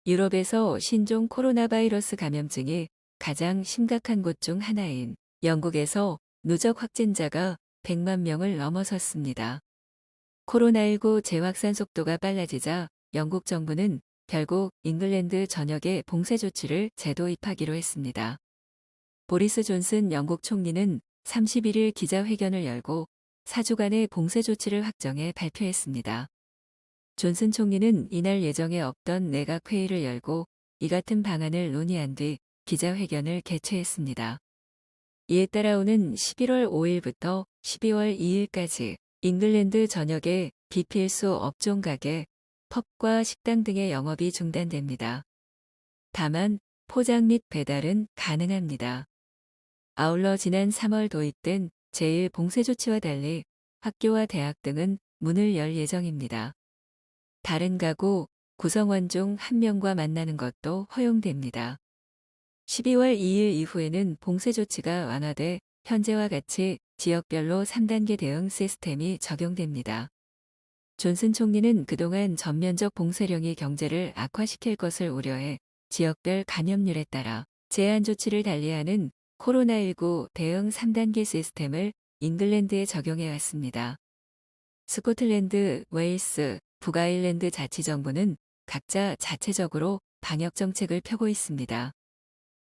유럽에서 신종 코로나 바이러스 감염증이 가장 심각한 곳 중 하나인 영국에서 누적 확진자가 100만 명을 넘어섰습니다. 코로나19 재확산 속도가 빨라지자 영국 정부는 결국 잉글랜드 전역에 봉쇄 조치를 재도입하기로 했습니다. 보리스 존슨 영국 총리는 31일 기자회견을 열고 4주간의 봉쇄 조치를 확정해 발표했습니다. 존슨 총리는 이날 예정에 없던 내각 회의를 열고 이 같은 방안을 논의한 뒤 기자회견을 개최했습니다. 이에 따라오는 11월 5일부터 12월 2일까지 잉글랜드 전역의 비필수 업종 가게, 펍과 식당 등의 영업이 중단됩니다. 다만 포장 및 배달은 가능합니다. 아울러 지난 3월 도입된 제1봉쇄 조치와 달리 학교와 대학 등은 문을 열 예정입니다. 다른 가구, 구성원 중 한 명과 만나는 것도 허용됩니다. 12월 2일 이후에는 봉쇄 조치가 완화돼 현재와 같이 지역별로 3단계 대응 시스템이 적용됩니다. 존슨 총리는 그동안 전면적 봉쇄령이 경제를 악화시킬 것을 우려해 지역별 감염률에 따라 제한 조치를 달리하는 코로나19 대응 3단계 시스템을 잉글랜드에 적용해 왔습니다. 스코틀랜드, 웨일스, 북아일랜드 자치정부는 각자 자체적으로 방역 정책을 펴고 있습니다.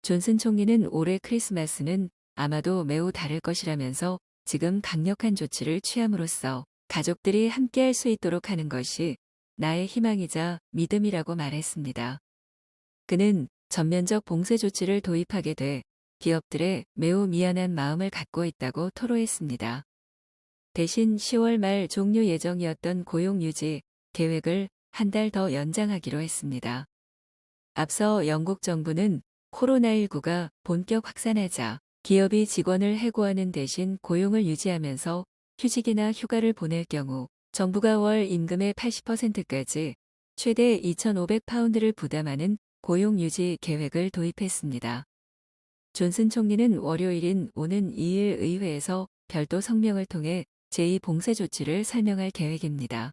존슨 총리는 올해 크리스마스는 아마도 매우 다를 것이라면서 지금 강력한 조치를 취함으로써 가족들이 함께할 수 있도록 하는 것이 나의 희망이자 믿음이라고 말했습니다. 그는 전면적 봉쇄 조치를 도입하게 돼 기업들의 매우 미안한 마음을 갖고 있다고 토로했습니다. 대신 10월 말 종료 예정이었던 고용 유지 계획을 한 달 더 연장하기로 했습니다. 앞서 영국 정부는 코로나19가 본격 확산하자 기업이 직원을 해고하는 대신 고용을 유지하면서 휴직이나 휴가를 보낼 경우 정부가 월 임금의 80%까지 최대 2,500파운드를 부담하는 고용 유지 계획을 도입했습니다. 존슨 총리는 월요일인 오는 2일 의회에서 별도 성명을 통해 제2봉쇄 조치를 설명할 계획입니다.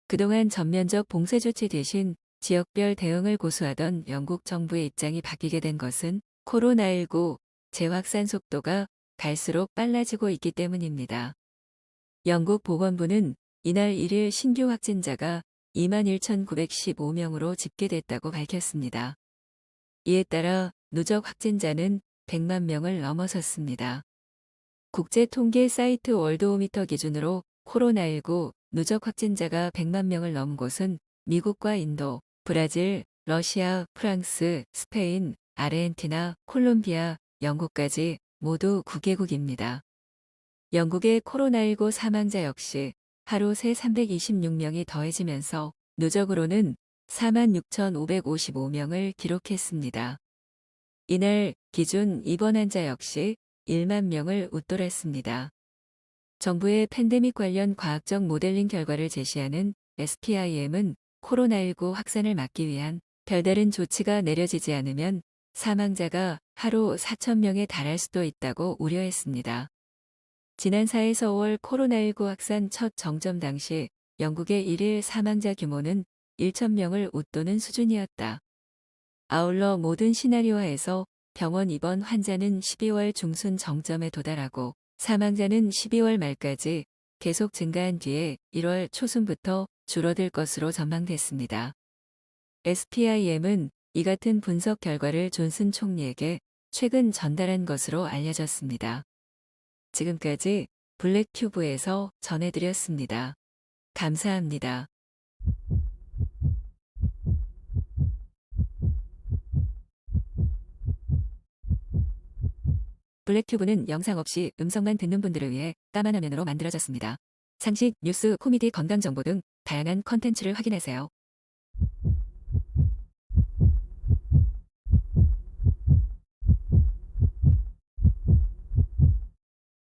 그동안 전면적 봉쇄 조치 대신 지역별 대응을 고수하던 영국 정부의 입장이 바뀌게 된 것은 코로나19 재확산 속도가 갈수록 빨라지고 있기 때문입니다. 영국 보건부는 이날 1일 신규 확진자가 21,915명으로 집계됐다고 밝혔습니다. 이에 따라 누적 확진자는 100만 명을 넘어섰습니다. 국제통계 사이트 월드오미터 기준으로 코로나19 누적 확진자가 100만 명을 넘은 곳은 미국과 인도, 브라질, 러시아, 프랑스, 스페인, 아르헨티나, 콜롬비아, 영국까지 모두 9개국입니다. 영국의 코로나19 사망자 역시 하루 새 326명이 더해지면서 누적으로는 46,555명을 기록했습니다. 이날 기준 입원 환자 역시 1만 명을 웃돌았습니다. 정부의 팬데믹 관련 과학적 모델링 결과를 제시하는 SPIM은 코로나19 확산을 막기 위한 별다른 조치가 내려지지 않으면 사망자가 하루 4,000명에 달할 수도 있다고 우려했습니다. 지난 4에서 5월 코로나19 확산 첫 정점 당시 영국의 1일 사망자 규모는 1,000명을 웃도는 수준이었다. 아울러 모든 시나리오하에서 병원 입원 환자는 12월 중순 정점에 도달하고 사망자는 12월 말까지 계속 증가한 뒤에 1월 초순부터 줄어들 것으로 전망됐습니다. SPIM은 이 같은 분석 결과를 존슨 총리에게 최근 전달한 것으로 알려졌습니다. 지금까지 블랙튜브에서 전해드렸습니다. 감사합니다. 블랙튜브는 영상 없이 음성만 듣는 분들을 위해 까만 화면으로 만들어졌습니다. 상식, 뉴스, 코미디, 건강 정보 등 다양한 컨텐츠를 확인하세요.